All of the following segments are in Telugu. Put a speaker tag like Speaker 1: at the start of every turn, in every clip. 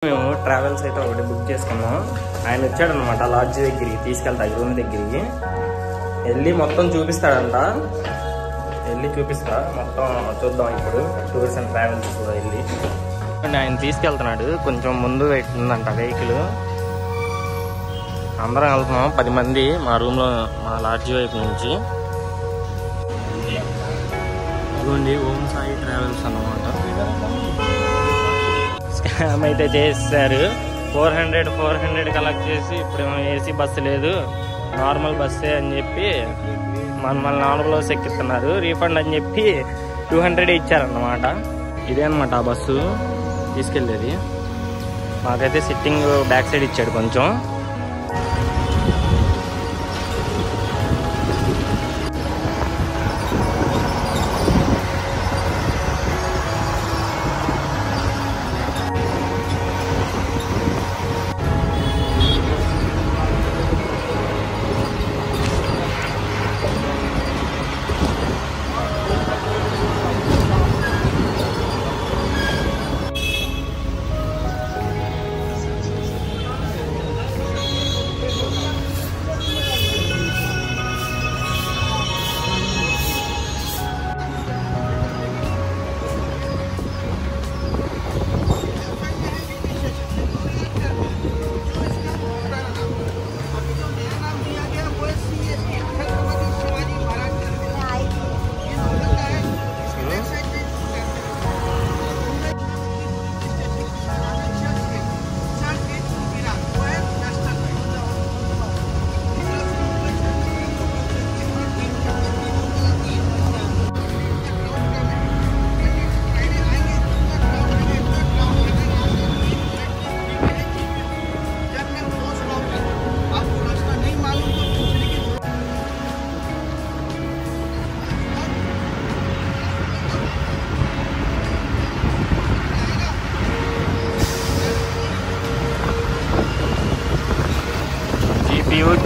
Speaker 1: మేము ట్రావెల్స్ అయితే ఒకటి బుక్ చేసుకున్నాం. ఆయన వచ్చాడనమాట లాడ్జ్ దగ్గరికి తీసుకెళ్తా, రూమ్ దగ్గరికి వెళ్ళి మొత్తం చూపిస్తాడంట. వెళ్ళి చూపిస్తా మొత్తం చూద్దాం ఇప్పుడు. టూర్స్ అండ్ ట్రావెల్స్ వెళ్ళి ఆయన తీసుకెళ్తున్నాడు. కొంచెం ముందు ఉందంట వెహికల్. అందరం వెళ్తున్నాం 10 మంది మా రూమ్లో, మా లాడ్జ్ వైపు నుంచి. ఇదిగోండి ఓం సాయి ట్రావెల్స్ అన్నమాట. స్కామ్ అయితే చేశారు. 400 కలెక్ట్ చేసి ఇప్పుడు ఏసీ బస్సు లేదు, నార్మల్ బస్సే అని చెప్పి మమ్మల్ని నార్మల్ బస్సు ఎక్కిస్తున్నారు. రీఫండ్ అని చెప్పి 200 ఇచ్చారన్నమాట. ఇదే అనమాట ఆ బస్సు తీసుకెళ్ళేది. మాకైతే సిట్టింగ్ బ్యాక్ సైడ్ ఇచ్చాడు కొంచెం.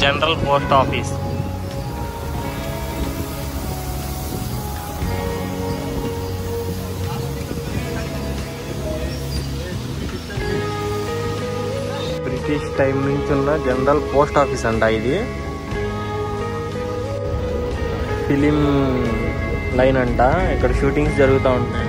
Speaker 1: General post office. British time నుంచి ఉన్న జనరల్ పోస్ట్ ఆఫీస్ అంట ఇది. ఫిలిం లైన్ అంట, ఇక్కడ షూటింగ్స్ జరుగుతూ ఉంటాయి.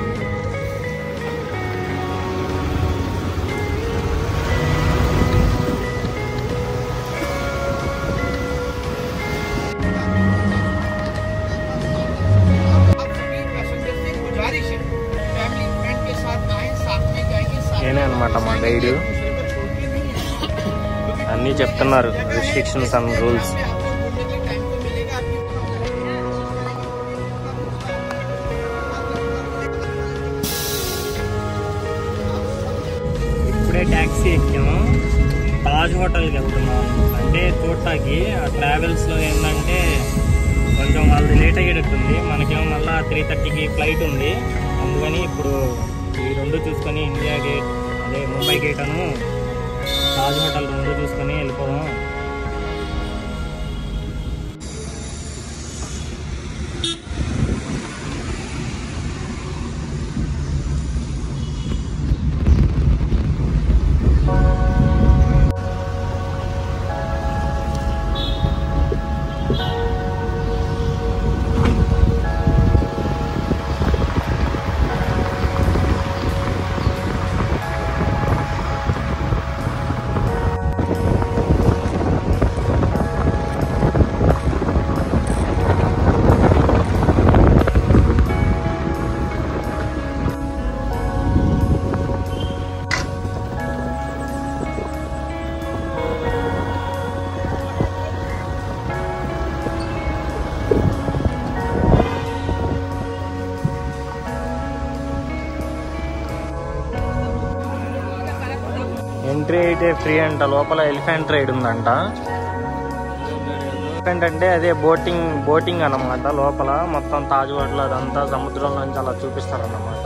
Speaker 1: నేనే అనమాట మా గైడ్. అన్నీ చెప్తున్నారు రిస్ట్రిక్షన్స్ అండ్ రూల్స్. ఇప్పుడే ట్యాక్సీ ఎక్కాము, తాజ్ హోటల్కి వెళ్తున్నాం. అంటే చూడటానికి ఆ ట్రావెల్స్లో ఏంటంటే కొంచెం వాళ్ళది లేట్ అయ్యేటట్టుంది. మనకేమో మళ్ళీ 3:30కి ఫ్లైట్ ఉంది. అందుకని ఇప్పుడు ఈ 2 చూసుకొని ఇండియా గేట్, అదే ముంబై గేట్ అను తాజ్ హోటల్ 2 చూసుకొని వెళ్ళిపోదాం. ఎంట్రీ అయితే ఫ్రీ అంట. లోపల ఎలిఫెంట్ రైడ్ ఉందంట. ఎలిఫెంట్ అంటే అదే బోటింగ్ అన్నమాట. లోపల మొత్తం తాజ్ హోటల్ అదంతా సముద్రంలో నుంచి అలా చూపిస్తారన్నమాట.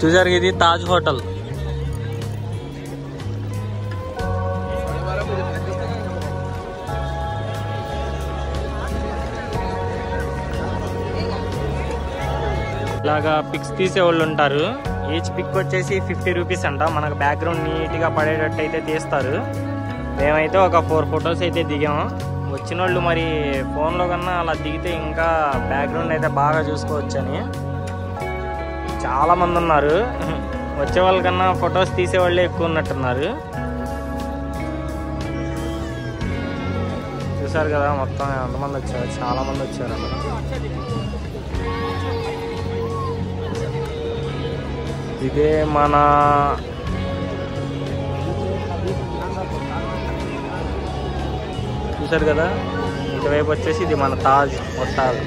Speaker 1: చూసారు ఇది తాజ్ హోటల్. ఇలాగా పిక్స్ తీసే వాళ్ళు ఉంటారు. ఈచ్ పిక్ వచ్చేసి 50 రూపీస్ అంట. మనకు బ్యాక్గ్రౌండ్ నీట్గా పడేటట్టు అయితే తీస్తారు. మేమైతే ఒక 4 ఫొటోస్ అయితే దిగాము. వచ్చిన వాళ్ళు మరి ఫోన్లో కన్నా అలా దిగితే ఇంకా బ్యాక్గ్రౌండ్ అయితే బాగా చూసుకోవచ్చని చాలామంది ఉన్నారు. వచ్చే వాళ్ళకన్నా ఫొటోస్ తీసేవాళ్ళే ఎక్కువ ఉన్నట్టున్నారు. చూసారు కదా మొత్తం ఎంతమంది వచ్చారు, చాలామంది వచ్చారు అన్నమాట. ఇదే మన చూసారు కదా, ఇటువైపు వచ్చేసి ఇది మన తాజ్ హోటల్.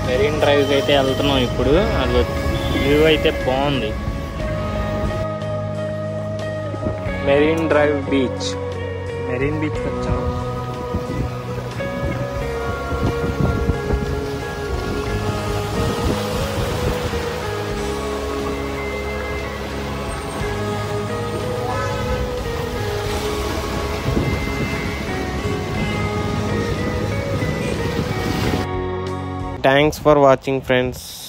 Speaker 1: మెరీన్ డ్రైవ్కి అయితే వెళ్తున్నాం ఇప్పుడు. అది వ్యూ అయితే బాగుంది. మెరీన్ డ్రైవ్ బీచ్, మెరీన్ బీచ్కి వచ్చాం. Thanks for watching, friends.